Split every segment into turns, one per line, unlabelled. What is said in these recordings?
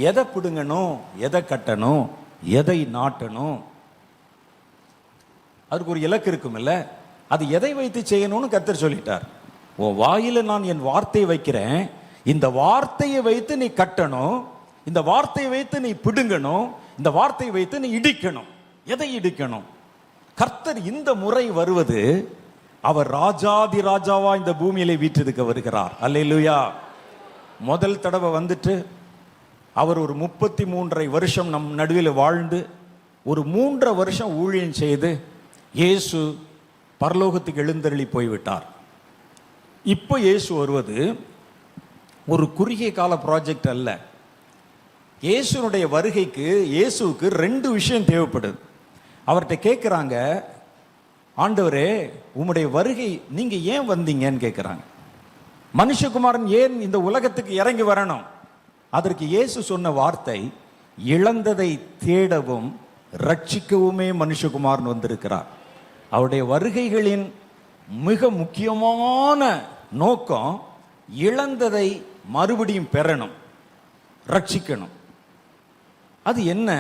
எதை பிடுங்கணும், எதை கட்டணும், எதை நாட்டணும், அதுக்கு ஒரு இலக்கு இருக்கும் இல்ல. அது எதை வைத்து செய்யணும்னு கர்த்தர் சொல்லிட்டார். உன் வாயில நான் என் வார்த்தையை வைக்கிறேன், இந்த வார்த்தையை வைத்து நீ கட்டணும், இந்த வார்த்தையை வைத்து நீ பிடுங்கணும், இந்த வார்த்தையை வைத்து நீ இடிக்கணும். எதை இடிக்கணும்? கர்த்தர் இந்த முறை வருவது, அவர் ராஜாதி ராஜாவா இந்த பூமியிலே வீற்றிருக்க வருகிறார். அல்லேலூயா. முதல் தடவை வந்துட்டு அவர் ஒரு 33.5 வருஷம் நம் நடுவில் வாழ்ந்து ஒரு 3.5 வருஷம் ஊழியம் செய்து இயேசு பரலோகத்துக்கு எழுந்தருளி போய்விட்டார். இப்போ இயேசு வருவது ஒரு குறுகிய கால ப்ராஜெக்ட் அல்ல. இயேசுனுடைய வருகைக்கு இயேசுவுக்கு 2 விஷயம் தேவைப்படுது. அவர்கிட்ட கேட்குறாங்க, ஆண்டவரே உம்முடைய வருகை நீங்க ஏன் வந்தீங்கன்னு கேட்குறாங்க. மனுஷகுமாரன் ஏன் இந்த உலகத்துக்கு இறங்கி வரணும்? அதற்கு இயேசு சொன்ன வார்த்தை, இழந்ததை தேடவும் ரட்சிக்கவுமே மனுஷகுமாரன் வந்திருக்கிறார். அவருடைய வருகைகளின் மிக முக்கியமான நோக்கம் இழந்ததை மறுபடியும் பெறணும், ரட்சிக்கணும். அது என்ன?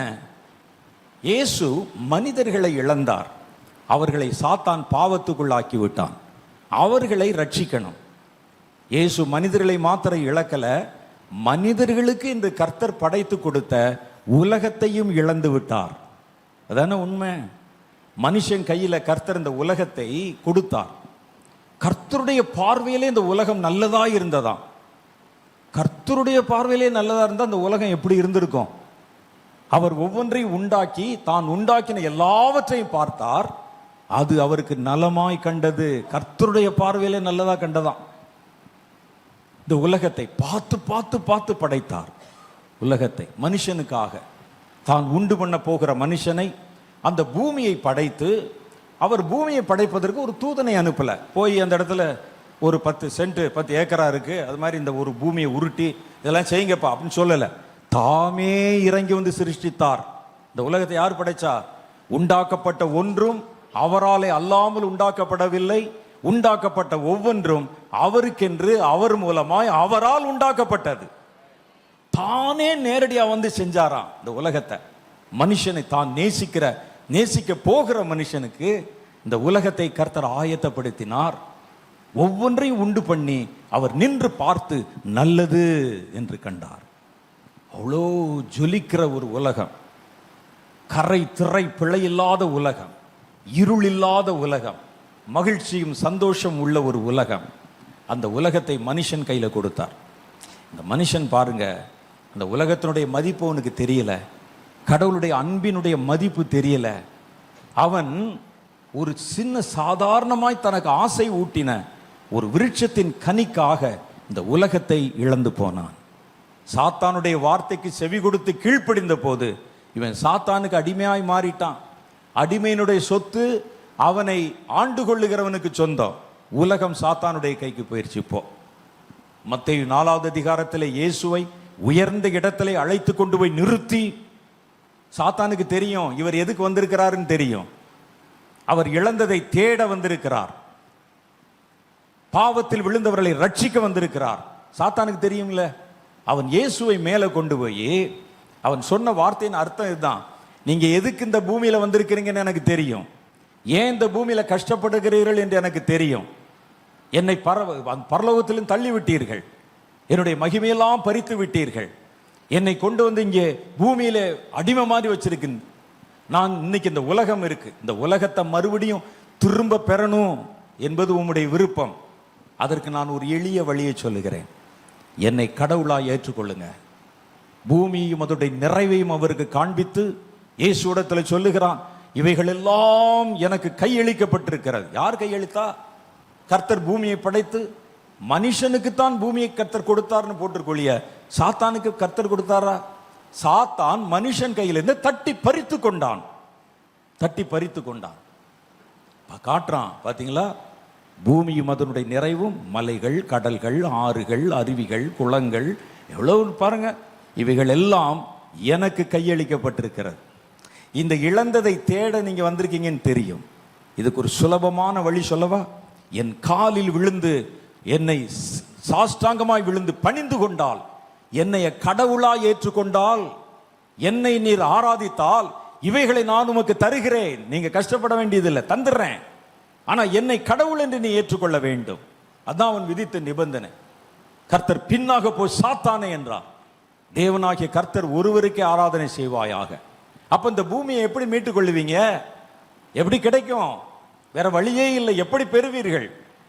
இயேசு மனிதர்களை இழந்தார், அவர்களை சாத்தான் பாவத்துக்குள்ளாக்கி விட்டான், அவர்களை ரட்சிக்கணும். இயேசு மனிதர்களை மாத்திரம் இழக்கல, மனிதர்களுக்கு இன்று கர்த்தர் படைத்து கொடுத்த உலகத்தையும் இழந்து விட்டார். அதான உண்மை. மனுஷன் கையில கர்த்தர் இந்த உலகத்தை கொடுத்தார். கர்த்தருடைய பார்வையிலே இந்த உலகம் நல்லதா இருந்ததாம். கர்த்தருடைய பார்வையிலே நல்லதா இருந்தா அந்த உலகம் எப்படி இருந்திருக்கும்? அவர் ஒவ்வொன்றையும் உண்டாக்கி தான் உண்டாக்கின எல்லாவற்றையும் பார்த்தார், அது அவருக்கு நலமாய் கண்டது. கர்த்தருடைய பார்வையிலே நல்லதா கண்டதாம். இந்த உலகத்தை பார்த்து பார்த்து பார்த்து படைத்தார். உலகத்தை மனுஷனுக்காக, தான் உண்டு பண்ண போகிற மனுஷனை, அந்த பூமியை படைத்து, அவர் பூமியை படைப்பதற்கு ஒரு தூதனை அனுப்பல. போய் அந்த இடத்துல ஒரு 10 சென்ட் 10 ஏக்கரா இருக்கு, அது மாதிரி இந்த ஒரு பூமியை உருட்டி இதெல்லாம் செய்யுங்கப்பா அப்படின்னு சொல்லல. தாமே இறங்கி வந்து சிருஷ்டித்தார். இந்த உலகத்தை யார் படைச்சா? உண்டாக்கப்பட்ட ஒன்றும் அவராலே அல்லாமல் உண்டாக்கப்படவில்லை. உண்டாக்கப்பட்ட ஒவ்வொன்றும் அவருக்கென்று, அவர் மூலமாய், அவரால் உண்டாக்கப்பட்டது. தானே நேரடியா வந்து செஞ்சாராம் இந்த உலகத்தை. மனுஷனை தான் நேசிக்க போகிற மனுஷனுக்கு இந்த உலகத்தை கர்த்தர் ஆயத்தப்படுத்தினார். ஒவ்வொன்றையும் உண்டு பண்ணி அவர் நின்று பார்த்து நல்லது என்று கண்டார். அவ்வளோ ஜொலிக்கிற ஒரு உலகம், கரை திரை பிழை இல்லாத உலகம், இருள் இல்லாத உலகம், மகிழ்ச்சியும் சந்தோஷம் உள்ள ஒரு உலகம். அந்த உலகத்தை மனுஷன் கையில கொடுத்தார். இந்த மனுஷன் பாருங்க, அந்த உலகத்தினுடைய மதிப்பு அவனுக்கு தெரியல, கடவுளுடைய அன்பினுடைய மதிப்பு தெரியல. அவன் ஒரு சின்ன சாதாரணமாய் தனக்கு ஆசை ஊட்டின ஒரு விருட்சத்தின் கனிக்காக இந்த உலகத்தை இழந்து போனான். சாத்தானுடைய வார்த்தைக்கு செவி கொடுத்து கீழ்ப்படிந்த போது இவன் சாத்தானுக்கு அடிமையாய் மாறிட்டான். அடிமையினுடைய சொத்து அவனை ஆண்டு கொள்ளுகிறவனுக்கு சொந்தம். உலகம் சாத்தானுடைய கைக்கு போயிடுச்சு. இப்போ மத்தேயு 4வது அதிகாரத்தில் இயேசுவை உயர்ந்த இடத்திலே அழைத்து கொண்டு போய் நிறுத்தி, சாத்தானுக்கு தெரியும் இவர் எதுக்கு வந்திருக்கிறாருன்னு தெரியும். அவர் இழந்ததை தேட வந்திருக்கிறார், பாவத்தில் விழுந்தவர்களை ரட்சிக்க வந்திருக்கிறார். சாத்தானுக்கு தெரியும்ல. அவன் இயேசுவை மேலே கொண்டு போய், அவன் சொன்ன வார்த்தையின் அர்த்தம் இதுதான், நீங்க எதுக்கு இந்த பூமியில வந்திருக்கிறீங்கன்னு எனக்கு தெரியும், ஏன் இந்த பூமியில கஷ்டப்படுகிறீர்கள் என்று எனக்கு தெரியும், என்னை பரலோகத்திலும் தள்ளி விட்டீர்கள், என்னுடைய மகிமையெல்லாம் பறித்து விட்டீர்கள், என்னை கொண்டு வந்து இங்கே பூமியில அடிமை மாதிரி வச்சிருக்கு. நான் இன்னைக்கு இந்த உலகம் இருக்கு, இந்த உலகத்தை மறுபடியும் திரும்ப பெறணும் என்பது உம்முடைய விருப்பம். அதற்கு நான் ஒரு எளிய வழியை சொல்லுகிறேன். என்னை கடவுளாய் ஏற்றுக்கொள்ளுங்க. பூமியும் அதோடைய நிறைவையும் அவருக்கு காண்பித்து இயேசுவிடத்தில் சொல்லுகிறான், இவைகள் எல்லாம் எனக்கு கையளிக்கப்பட்டிருக்கிறது. யார் கையளித்தா? கர்த்தர் பூமியை படைத்து மனுஷனுக்குத்தான் பூமியை கர்த்தர் கொடுத்தார்னு போட்டுக்கொள்ளிய, சாத்தானுக்கு கர்த்தர் கொடுத்தாரா? சாத்தான் மனுஷன் கையிலிருந்து தட்டி பறித்து கொண்டான். காட்டுறான் பாத்தீங்களா? பூமியும் அதனுடைய நிறைவும், மலைகள், கடல்கள், ஆறுகள், அருவிகள், குளங்கள், எவ்வளவு பாருங்க, இவைகள் எல்லாம் எனக்கு கையளிக்கப்பட்டிருக்கிறது. இந்த இழந்ததை தேட நீங்க வந்திருக்கீங்கன்னு தெரியும். இதுக்கு ஒரு சுலபமான வழி சொல்லவா? என் காலில் விழுந்து, என்னை சாஷ்டாங்கமாய் விழுந்து பணிந்து கொண்டால் என்னைய கடவுளா ஏற்றுக்கொண்டால், என்னை நீர் ஆராதித்தால் இவைகளை நான் உமக்கு தருகிறேன். நீங்க கஷ்டப்பட வேண்டியதில்லை, தந்துடுறேன். ஆனா என்னை கடவுள் என்று நீ ஏற்றுக்கொள்ள வேண்டும். அதான் அவன் விதித்த நிபந்தனை. கர்த்தர் பின்னாக போய் சாத்தானே என்றார். தேவனாகிய கர்த்தர் ஒருவருக்கே ஆராதனை செய்வாயாக. அப்ப இந்த பூமியை எப்படி மீட்டுக் கொள்ளுவீங்க? எப்படி கிடைக்கும்? வேற வழியே இல்லை. எப்படி பெறுவீர்கள்?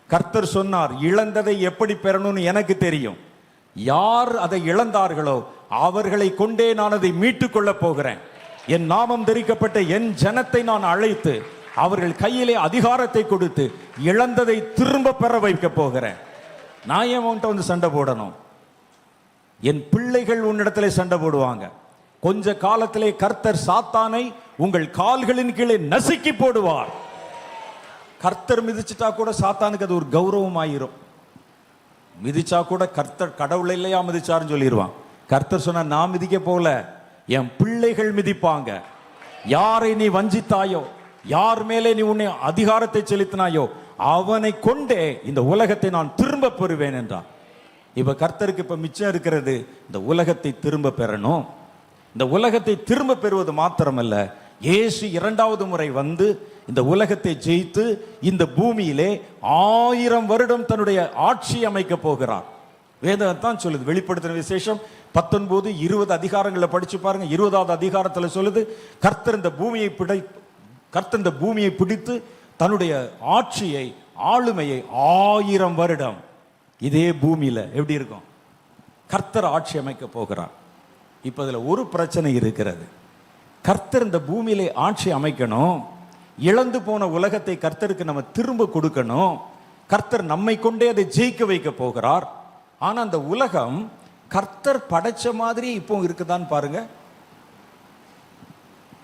கர்த்தர் சொன்னார், இழந்ததை எப்படி பெறணும்னு எனக்கு தெரியும். யார் அதை இழந்தார்களோ அவர்களை கொண்டே நான் அதை மீட்டுக் கொள்ள போகிறேன். என் நாமம் தரிக்கப்பட்ட என் ஜனத்தை நான் அழைத்து அவர்கள் கையிலே அதிகாரத்தை கொடுத்து இழந்ததை திரும்ப பெற வைக்க போகிறேன். நான் ஏன் உன்கிட்ட வந்து சண்டை போடணும்? என் பிள்ளைகள் உன்னிடத்திலே சண்டை போடுவாங்க. கொஞ்ச காலத்திலே கர்த்தர் சாத்தானை உங்கள் கால்களின் கீழே நசுக்கி போடுவார். கர்த்தர் மிதிச்சிட்டா கூட சாத்தானுக்கு அது ஒரு கௌரவம் ஆயிரும். மிதிச்சா கூட கர்த்தர் கடவுள் இல்லையா மிதிச்சாருன்னு சொல்லிடுவான். கர்த்தர் சொன்ன, நான் மிதிக்க போல, என் பிள்ளைகள் மிதிப்பாங்க. யாரை நீ வஞ்சித்தாயோ, யார் மேலே நீ உன்னை அதிகாரத்தை செலுத்தினாயோ அவனை கொண்டே இந்த உலகத்தை நான் திரும்ப பெறுவேன் என்றார். இப்ப கர்த்தருக்கு இப்ப மிச்சம் இருக்கிறது இந்த உலகத்தை திரும்ப பெறணும். இந்த உலகத்தை திரும்ப பெறுவது மாத்திரமல்ல, இயேசு இரண்டாவது முறை வந்து இந்த உலகத்தை ஜெயித்து இந்த பூமியிலே 1000 வருடம் தன்னுடைய ஆட்சி அமைக்க போகிறார். வேதம் தான் சொல்லுது. வெளிப்படுத்தின விசேஷம் 19, 20 அதிகாரங்களை படிச்சு பாருங்க. 20வது அதிகாரத்தில் சொல்லுது, கர்த்தர் இந்த பூமியை பிடித்து தன்னுடைய ஆட்சியை, ஆளுமையை 1000 வருடம் இதே பூமியில எப்படி இருக்கும்? கர்த்தர் ஆட்சி அமைக்க போகிறார். இப்ப இதுல ஒரு பிரச்சனை இருக்கிறது. கர்த்தர் இந்த பூமியிலே ஆட்சி அமைக்கணும். இழந்து போன உலகத்தை கர்த்தருக்கு நம்ம திரும்ப கொடுக்கணும். கர்த்தர் நம்மை கொண்டே அதை ஜெயிக்க வைக்க போகிறார். ஆனா அந்த உலகம் கர்த்தர் படைச்ச மாதிரி இப்போ இருக்குதான்னு பாருங்க.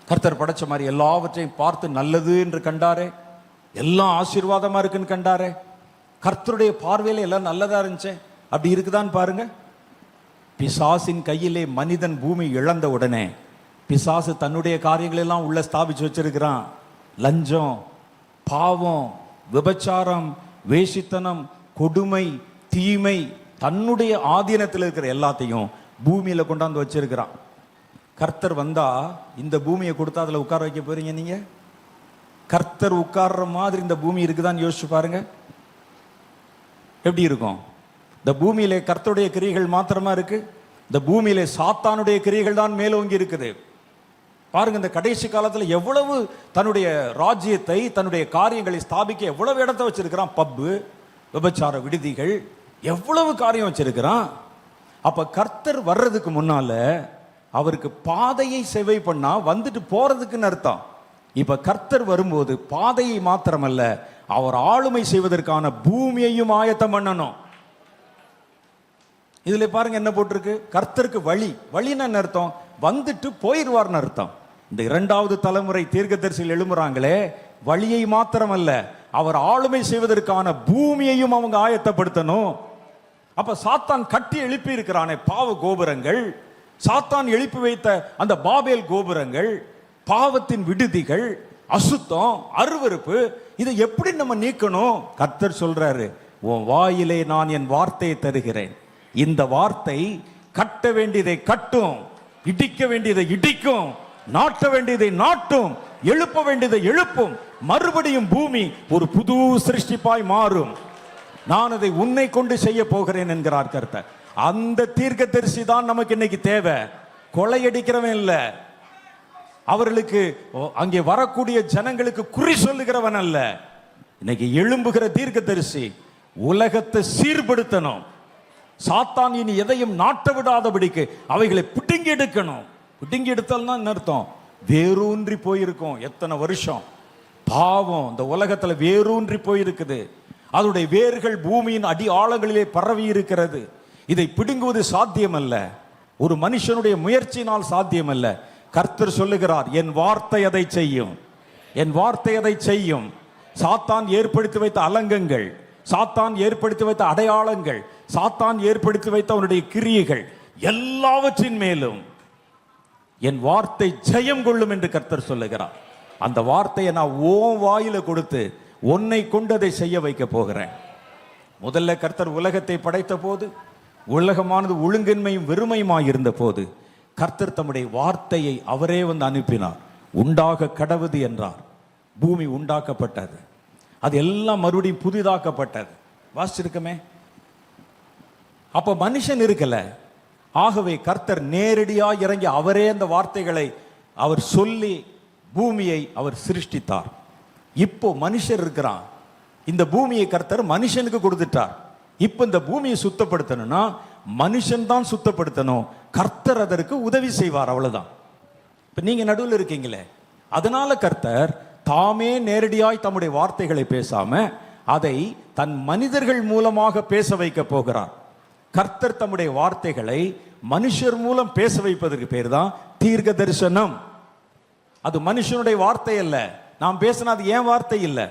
கர்த்தர் படைச்ச மாதிரி எல்லாவற்றையும் பார்த்து நல்லது என்று கண்டாரே, எல்லாம் ஆசீர்வாதமா இருக்குன்னு கண்டாரே, கர்த்தருடைய பார்வையில எல்லாம் நல்லதா இருந்துச்சு, அப்படி இருக்குதான்னு பாருங்க. பிசாசின் கையிலே மனிதன் பூமி இழந்த உடனே பிசாசு தன்னுடைய காரியங்கள் எல்லாம் உள்ள ஸ்தாபிச்சு வச்சிருக்கிறான். லஞ்சம், பாவம், விபச்சாரம், வேசித்தனம், கொடுமை, தீமை, தன்னுடைய ஆதீனத்தில் இருக்கிற எல்லாத்தையும் பூமியில கொண்டாந்து வச்சிருக்கிறான். கர்த்தர் வந்தா இந்த பூமியை கொடுத்தா அதுல உட்கார வைக்க போறீங்க நீங்க? கர்த்தர் உட்கார்ற மாதிரி இந்த பூமி இருக்குதான்னு யோசிச்சு பாருங்க. எப்படி இருக்கும்? இந்த பூமியிலே கர்த்தருடைய கிரியைகள் மாத்திரமா இருக்கு? இந்த பூமியிலே சாத்தானுடைய கிரியைகள் தான் மேலோங்கி இருக்குது. பாருங்க, இந்த கடைசி காலத்தில் எவ்வளவு தன்னுடைய ராஜ்யத்தை, தன்னுடைய காரியங்களை ஸ்தாபிக்க எவ்வளவு இடத்தை வச்சிருக்கிறான். பப்பு, விபச்சார விடுதிகள், எவ்வளவு காரியம் வச்சிருக்கிறான். அப்ப கர்த்தர் வர்றதுக்கு முன்னால அவருக்கு பாதையை சேவை பண்ணா வந்துட்டு போறதுக்குன்னு அர்த்தம். இப்ப கர்த்தர் வரும்போது பாதையை மாத்திரமல்ல, அவர் ஆளுமை செய்வதற்கான பூமியையும் ஆயத்தம் பண்ணணும். இதுல பாருங்க என்ன போட்டிருக்கு? கர்த்தருக்கு வழி. வழின்னு அர்த்தம், வந்துட்டு போயிடுவார்னு அர்த்தம். இந்த 2வது தலைமுறை தீர்க்கதரிசிகள் எழும்புறாங்களே, வழியை மாத்திரமல்ல, அவர் ஆளுமை செய்வதற்கான பூமியையும் அவங்க ஆயத்தப்படுத்தணும். அப்ப சாத்தான் கட்டி எழுப்பி இருக்கிறானே பாவ கோபுரங்கள், சாத்தான் எழுப்பி வைத்த அந்த பாபேல் கோபுரங்கள், பாவத்தின் விடுதிகள், அசுத்தம், அருவருப்பு, இதை எப்படி நம்ம நீக்கணும்? கர்த்தர் சொல்றாரு, உன் வாயிலே நான் என் வார்த்தையை தருகிறேன். இந்த வார்த்தை கட்ட வேண்டியதை கட்டும், இடிக்க வேண்டியதை இடிக்கும், நாட்ட வேண்டியதை நாட்டும், எழுப்ப வேண்டியதை எழுப்பும். மறுபடியும் பூமி ஒரு புது சிருஷ்டிப்பாய் மாறும். நான் அதை உன்னை கொண்டு செய்ய போகிறேன் என்கிறார் கர்த்தர். அந்த தீர்க்கதரிசி தான் நமக்கு இன்னைக்கு தேவை. கொள்ளையடிக்கிறவன் இல்ல, அவர்களுக்கு அங்கே வரக்கூடிய ஜனங்களுக்கு குறி சொல்லுகிறவன் அல்ல. இன்னைக்கு எழும்புகிற தீர்க்கதரிசி உலகத்தை சீர்படுத்தணும். சாத்தான் இனி எதையும் நாட்ட விடாதபடிக்கு அவைகளை பிடுங்கி எடுக்கணும். பிடுங்கி எடுத்தால்னா என்ன அர்த்தம்? வேரூன்றி போயிருக்கும். எத்தனை வருஷம் பாவம் இந்த உலகத்துல வேரூன்றி போயிருக்குது. அதனுடைய வேர்கள் பூமியின் அடி ஆழங்களிலே பரவி இருக்கிறது. இதை பிடுங்குவது சாத்தியமல்ல, ஒரு மனுஷனுடைய முயற்சியினால் சாத்தியமல்ல. கர்த்தர் சொல்லுகிறார், என் வார்த்தை அதை செய்யும், என் வார்த்தை அதை செய்யும். சாத்தான் ஏற்படுத்தி வைத்த அலங்கங்கள், சாத்தான் ஏற்படுத்தி வைத்த அடையாளங்கள், சாத்தான் ஏற்படுத்தி வைத்த அவனுடைய கிரியைகள் எல்லாவற்றின் மேலும் என் வார்த்தை ஜெயம் கொள்ளும் என்று கர்த்தர் சொல்லுகிறார். அந்த வார்த்தையை நான் ஓன் வாயில கொடுத்து உன்னை கொண்டு அதை செய்ய வைக்க போகிறேன். முதல்ல கர்த்தர் உலகத்தை படைத்த போது உலகமானது ஒழுங்கின்மையும் வெறுமையுமாய் இருந்த போது கர்த்தர் தம்முடைய வார்த்தையை அவரே வந்து அனுப்பினார். உண்டாக கடவுது என்றார். பூமி உண்டாக்கப்பட்டது. அது எல்லாம் மறுபடியும் புதிதாக்கப்பட்டது. வாசிச்சிருக்கமே. அப்ப மனுஷன் இருக்கல. ஆகவே கர்த்தர் நேரடியாக இறங்கி அவரே அந்த வார்த்தைகளை அவர் சொல்லி பூமியை அவர் சிருஷ்டித்தார். இப்போ மனுஷர் இருக்கிறான். இந்த பூமியை கர்த்தர் மனுஷனுக்கு கொடுத்துட்டார். இப்போ இந்த பூமியை சுத்தப்படுத்தணும்னா மனுஷன் தான் சுத்தப்படுத்தணும். கர்த்தர் அதற்கு உதவி செய்வார். அவ்வளவுதான். இப்ப நீங்க நடுவில் இருக்கீங்களே, அதனால கர்த்தர் தாமே நேரடியாய் தம்முடைய வார்த்தைகளை பேசாம அதை தன் மனிதர்கள் மூலமாக பேச வைக்க போகிறார். கர்த்தர் தம்முடைய வார்த்தைகளை மனுஷர் மூலம் பேச வைப்பதற்கு பேர் தான் தீர்க்க தரிசனம். அது மனுஷனுடைய வார்த்தை அல்ல. நாம் பேசினா அது ஏன் வார்த்தை இல்லை.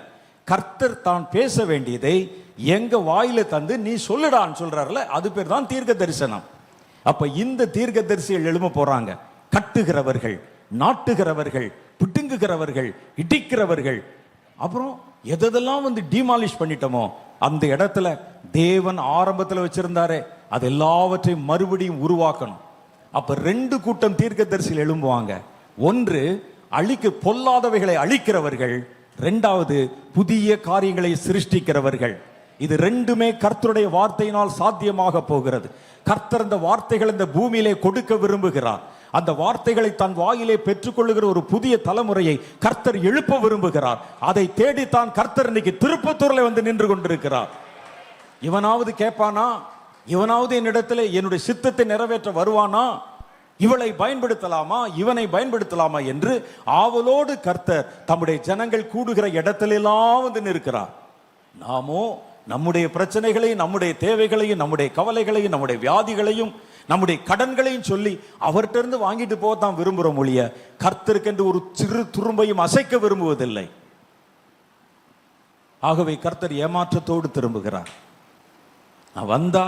கர்த்தர் தான் பேச வேண்டியதை எங்க வாயில தந்து நீ சொல்லுடான்னு சொல்றாருல, அது பேர் தான் தீர்க்க தரிசனம். அப்ப இந்த தீர்க்க தரிசிகள் எழும்ப போறாங்க. கட்டுகிறவர்கள், நாட்டுகிறவர்கள், பிடுங்குகிறவர்கள், இடிக்கிறவர்கள், அப்புறம் எதெல்லாம் வந்து டிமாலிஷ் பண்ணிட்டோமோ அந்த இடத்துல தேவன் ஆரம்பத்தில் வச்சிருந்தாரே அது எல்லாவற்றையும் மறுபடியும் உருவாக்கணும். அப்ப ரெண்டு கூட்டம் தீர்க்கதரிசிகள் எழும்புவாங்க. ஒன்று பொல்லாதவைகளை அழிக்கிறவர்கள், இரண்டாவது புதிய காரியங்களை சிருஷ்டிக்கிறவர்கள். இது ரெண்டுமே கர்த்தருடைய வார்த்தையினால் சாத்தியமாக போகிறது. கர்த்தர் அந்த வார்த்தைகள் இந்த பூமியிலே கொடுக்க விரும்புகிறார். அந்த வார்த்தைகளை தன் வாயிலே பெற்றுக்கொள்ளுகிற ஒரு புதிய தலைமுறையை கர்த்தர் எழுப்ப விரும்புகிறார். அதை தேடித்தான் கர்த்தர் இன்னைக்கு திருப்பத்தூர்ல வந்து நின்று கொண்டிருக்கிறார். இவனாவது கேட்பானா? இவனாவது என்னிடத்துல என்னுடைய சித்தத்தை நிறைவேற்ற வருவானா? இவளை பயன்படுத்தலாமா, இவனை பயன்படுத்தலாமா என்று ஆவலோடு கர்த்தர் தம்முடைய ஜனங்கள் கூடுகிற இடத்திலெல்லாம் வந்து நிற்கிறார். நாமோ நம்முடைய பிரச்சனைகளையும், நம்முடைய தேவைகளையும், நம்முடைய கவலைகளையும், நம்முடைய வியாதிகளையும், நம்முடைய கடன்களையும் சொல்லி அவர்கிட்ட இருந்து வாங்கிட்டு போக தான் விரும்புகிறோம் ஒழிய கர்த்தருக்கென்று ஒரு சிறு துரும்பையும் அசைக்க விரும்புவதில்லை. ஆகவே கர்த்தர் ஏமாற்றத்தோடு திரும்புகிறார். நான் வந்தா,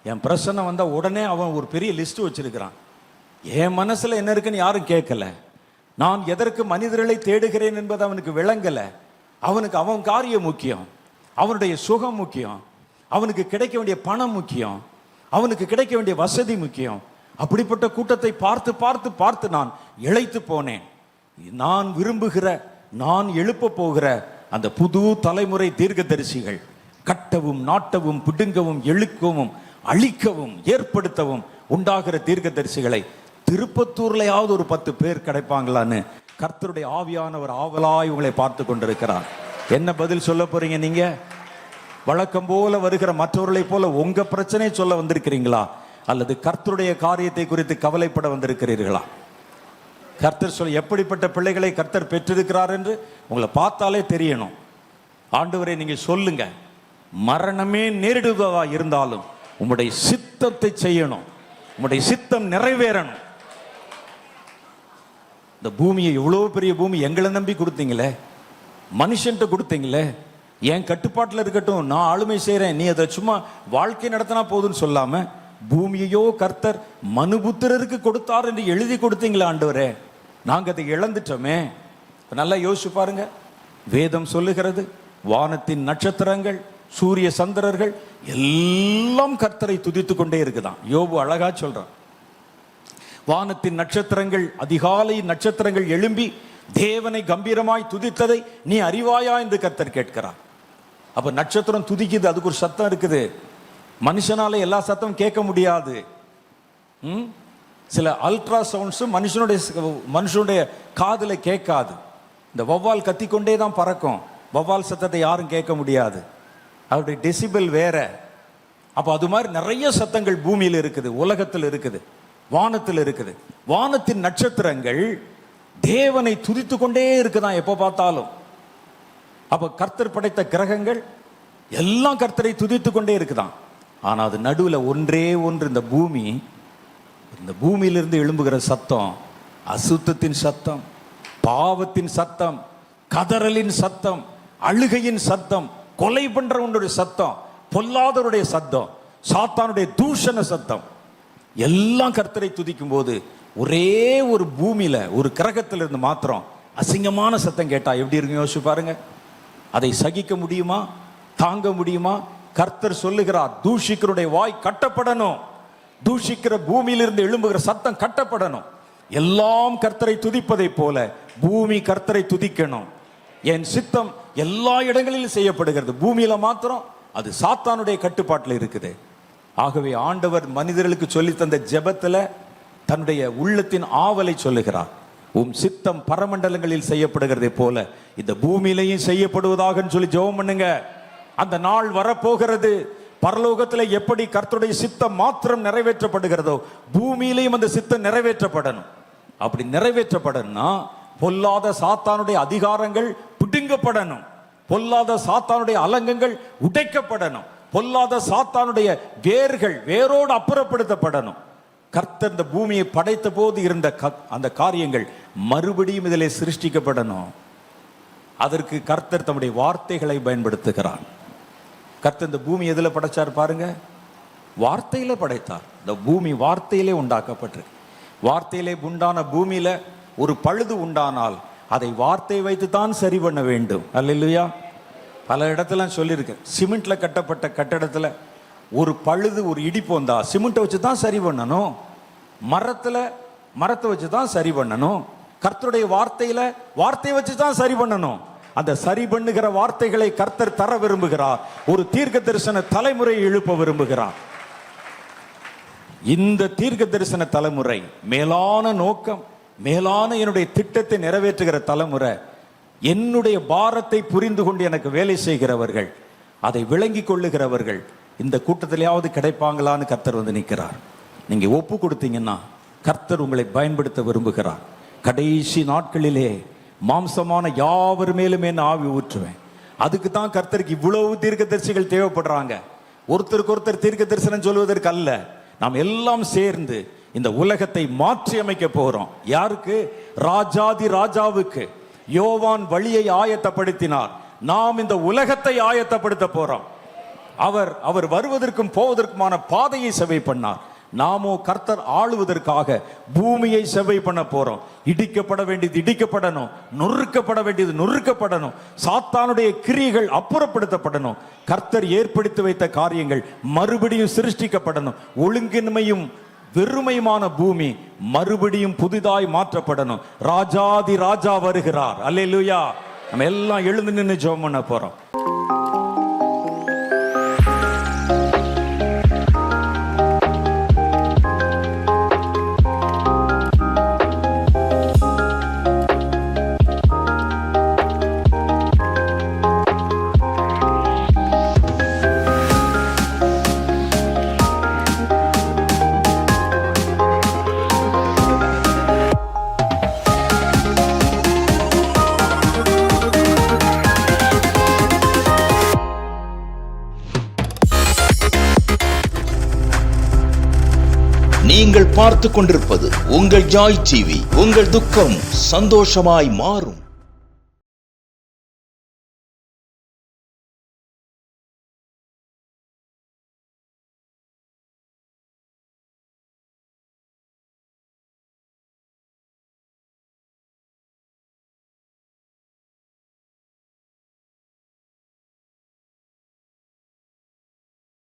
என் பிரச்சனை வந்தா உடனே அவன் ஒரு பெரிய லிஸ்ட் வச்சிருக்கிறான். என் மனசுல என்ன இருக்குன்னு யாரும் கேட்கல. நான் எதற்கு மனிதர்களை தேடுகிறேன் என்பது அவனுக்கு விளங்கல. அவனுக்கு அவன் காரியம் முக்கியம், அவனுடைய சுகம் முக்கியம், அவனுக்கு கிடைக்க வேண்டிய பணம் முக்கியம், அவனுக்கு கிடைக்க வேண்டிய வசதி முக்கியம். அப்படிப்பட்ட கூட்டத்தை பார்த்து பார்த்து பார்த்து நான் இளைத்து போனேன். நான் விரும்புகிற, நான் எழுப்ப போகிற அந்த புது தலைமுறை தீர்க்கதரிசிகள் கட்டவும், நாட்டவும், பிடுங்கவும், எழுக்கவும், அழிக்கவும், ஏற்படுத்தவும் உண்டாகிற தீர்க்கதரிசிகளை திருப்பத்தூர்லயாவது ஒரு 10 பேர் கிடைப்பாங்களான்னு கர்த்தருடைய ஆவியானவர் ஆவலாய் உங்களை பார்த்து கொண்டிருக்கிறார். என்ன பதில் சொல்ல போறீங்க நீங்க? வழக்கம் போல வருகிற மற்றவர்களை போல உங்க பிரச்சனை சொல்ல வந்திருக்கிறீங்களா, அல்லது கர்த்தருடைய காரியத்தை குறித்து கவலைப்பட வந்திருக்கிறீர்களா? கர்த்தர் சொல்ல எப்படிப்பட்ட பிள்ளைகளை கர்த்தர் பெற்றிருக்கிறார் என்று உங்களை பார்த்தாலே தெரியணும். ஆண்டவரை நீங்க சொல்லுங்க, மரணமே நேரிடுவதா இருந்தாலும் உம்முடைய சித்தத்தை செய்யணும், உம்முடைய சித்தம் நிறைவேறணும். இந்த பூமியை, எவ்வளவு பெரிய பூமி எங்களை நம்பி கொடுத்தீங்களே, மனுஷன்ட்ட கொடுத்தீங்களே, என் கட்டுப்பாட்டில் இருக்கட்டும், நான் ஆளுமை செய்கிறேன், நீ அதை சும்மா வாழ்க்கை நடத்தினா போதுன்னு சொல்லாம பூமியையோ கர்த்தர் மனுபுத்திரருக்கு கொடுத்தார் என்று எழுதி கொடுத்தீங்களே ஆண்டவரே, நாங்கள் அதை இழந்துட்டோமே. நல்லா யோசிச்சு பாருங்க. வேதம் சொல்லுகிறது, வானத்தின் நட்சத்திரங்கள், சூரிய சந்திரர்கள் எல்லாம் கர்த்தரை துதித்து கொண்டே இருக்குதான். யோபு அழகா சொல்றான், வானத்தின் நட்சத்திரங்கள், அதிகாலை நட்சத்திரங்கள் எழும்பி தேவனை கம்பீரமாய் துதித்ததை நீ அறிவாயா என்று கர்த்தர் கேட்கிறார். அப்ப நட்சத்திரம் துதிக்குது, அதுக்கு ஒரு சத்தம் இருக்குது. மனுஷனால எல்லா சத்தம் கேட்க முடியாது. சில அல்ட்ரா சவுண்ட்ஸ் மனுஷனுடைய காதுல கேட்காது. இந்த வௌவால் கத்திக்கொண்டே தான் பறக்கும். வௌவால் சத்தத்தை யாரும் கேட்க முடியாது, அவருடைய டெசிபல் வேற. அப்ப அது மாதிரி நிறைய சத்தங்கள் பூமியில் இருக்குது, உலகத்தில் இருக்குது, வானத்தில் இருக்குது. வானத்தின் நட்சத்திரங்கள் தேவனை துதித்து கொண்டே இருக்குதான் எப்போ பார்த்தாலும். அப்ப கர்த்தர் படைத்த கிரகங்கள் எல்லாம் கர்த்தரை துதித்து கொண்டே இருக்குதான். ஆனா அது நடுவில் ஒன்றே ஒன்று, இந்த பூமி, இந்த பூமியிலிருந்து எழும்புகிற சத்தம் அசுத்தத்தின் சத்தம், பாவத்தின் சத்தம், கதறலின் சத்தம், அழுகையின் சத்தம், கொலை பண்றவனுடைய சத்தம், பொல்லாதவருடைய சத்தம், சாத்தானுடைய தூஷண சத்தம் எல்லாம் கர்த்தரை துதிக்கும் போது ஒரே ஒரு பூமியில, ஒரு கிரகத்தில் இருந்து மாத்திரம் அசிங்கமான சத்தம் கேட்டா எப்படி இருக்கு யோசிச்சு பாருங்க. அதை சகிக்க முடியுமா? தாங்க முடியுமா? கர்த்தர் சொல்லுகிறார், தூஷிக்கருடைய வாய் கட்டப்படணும், தூஷிக்கிற பூமியிலிருந்து எழும்புகிற சத்தம் கட்டப்படணும். எல்லாம் கர்த்தரை துதிப்பதை போல பூமி கர்த்தரை துதிக்கணும். என் சித்தம் எல்லா இடங்களிலும் செய்யப்படுகிறது, பூமியில மாத்திரம் அது சாத்தானுடைய கட்டுப்பாட்டில் இருக்குது. ஆகவே ஆண்டவர் மனிதர்களுக்கு சொல்லி தந்த ஜெபத்துல தன்னுடைய உள்ளத்தின் ஆவலை சொல்லுகிறார். உம் சித்தம் பரமண்டலங்களில் செய்யப்படுகிறதை போல இந்த பூமியிலையும் செய்யப்படுவதாக சொல்லி ஜெபம் பண்ணுங்க. அந்த நாள் வரப்போகிறது. பரலோகத்தில் எப்படி கர்த்தருடைய சித்தம் மாத்திரம் நிறைவேற்றப்படுகிறதோ பூமியிலையும் அந்த சித்தம் நிறைவேற்றப்படணும். அப்படி நிறைவேற்றப்படணும்னா பொல்லாத சாத்தானுடைய அதிகாரங்கள் பிடுங்கப்படணும், பொல்லாத சாத்தானுடைய அலங்கங்கள் உடைக்கப்படணும், பொல்லாத சாத்தானுடைய வேர்கள் வேரோடு அப்புறப்படுத்தப்படணும். கர்த்தர் இந்த பூமியை படைத்த போது இருந்த அந்த காரியங்கள் மறுபடியும் இதிலே சிருஷ்டிக்கப்படணும். அதற்கு கர்த்தர் தம்முடைய வார்த்தைகளை பயன்படுத்துகிறார். கர்த்தர் இந்த பூமி எதில் படைச்சார் பாருங்க, வார்த்தையில படைத்தார். இந்த பூமி வார்த்தையிலே உண்டாக்கப்பட்டிருக்கு. வார்த்தையிலே உண்டான பூமியில ஒரு பழுது உண்டானால் அதை வார்த்தை வைத்து தான் சரி பண்ண வேண்டும். அல்லேலூயா. பல இடத்துல சொல்லியிருக்கேன், சிமெண்ட்ல கட்டப்பட்ட கட்டடத்துல ஒரு பழுது ஒரு இடிப்பு வந்தா சிமெண்ட்டை வச்சு தான் சரி பண்ணணும், மரத்தை வச்சு தான் சரி பண்ணணும். கர்த்தருடைய வார்த்தையில வார்த்தையை வச்சு தான் சரி பண்ணணும். அந்த சரி பண்ணுகிற வார்த்தைகளை கர்த்தர் தர விரும்புகிறார். ஒரு தீர்க்க தரிசன தலைமுறையை எழுப்ப விரும்புகிறார். இந்த தீர்க்க தரிசன தலைமுறை மேலான நோக்கம், மேலான என்னுடைய திட்டத்தை நிறைவேற்றுகிற தலைமுறை. என்னுடைய பாரத்தை புரிந்து கொண்டு எனக்கு வேலை செய்கிறவர்கள், அதை விளங்கி கொள்ளுகிறவர்கள் இந்த கூட்டத்திலேயாவது கிடைப்பாங்களான்னு கர்த்தர் வந்து நிற்கிறார். நீங்க ஒப்பு கொடுத்தீங்கன்னா கர்த்தர் உங்களை பயன்படுத்த விரும்புகிறார். கடைசி நாட்களிலே மாம்சமான யாவர் மேலும் என்ன ஆவி ஊற்றுவேன். அதுக்கு தான் கர்த்தருக்கு இவ்வளவு தீர்க்கதரிசிகள் தேவைப்படுறாங்க. ஒருத்தருக்கு ஒருத்தர் தீர்க்க தரிசனம் சொல்வதற்கு அல்ல, நாம் எல்லாம் சேர்ந்து இந்த உலகத்தை மாற்றி அமைக்க போறோம். யாருக்கு? ராஜாதி ராஜாவுக்கு. யோவான் வழியை ஆயத்தப்படுத்தினார், நாம் இந்த உலகத்தை ஆயத்தப்படுத்த போறோம். அவர் வருவதற்கும் போவதற்குமான பாதையை செவ்வை பண்ணார். நாமோ கர்த்தர் ஆளுவதற்காக பூமியை செவ்வை பண்ண போறோம். இடிக்கப்பட வேண்டியது இடிக்கப்படணும், நொறுக்கப்பட வேண்டியது நொறுக்கப்படணும், சாத்தானுடைய கிரியைகள் அப்புறப்படுத்தப்படணும். கர்த்தர் ஏற்படுத்தி வைத்த காரியங்கள் மறுபடியும் சிருஷ்டிக்கப்படணும். ஒழுங்கின்மையும் வெறுமையுமான பூமி மறுபடியும் புதிதாய் மாற்றப்படணும். ராஜாதி ராஜா வருகிறார். அல்லேலூயா. நம்ம எல்லாம் எழுந்து நின்று ஜெபம் பண்ண போறோம்.
நீங்கள் பார்த்து கொண்டிருப்பது உங்கள் ஜாய் டிவி. உங்கள் துக்கம் சந்தோஷமாய் மாறும்.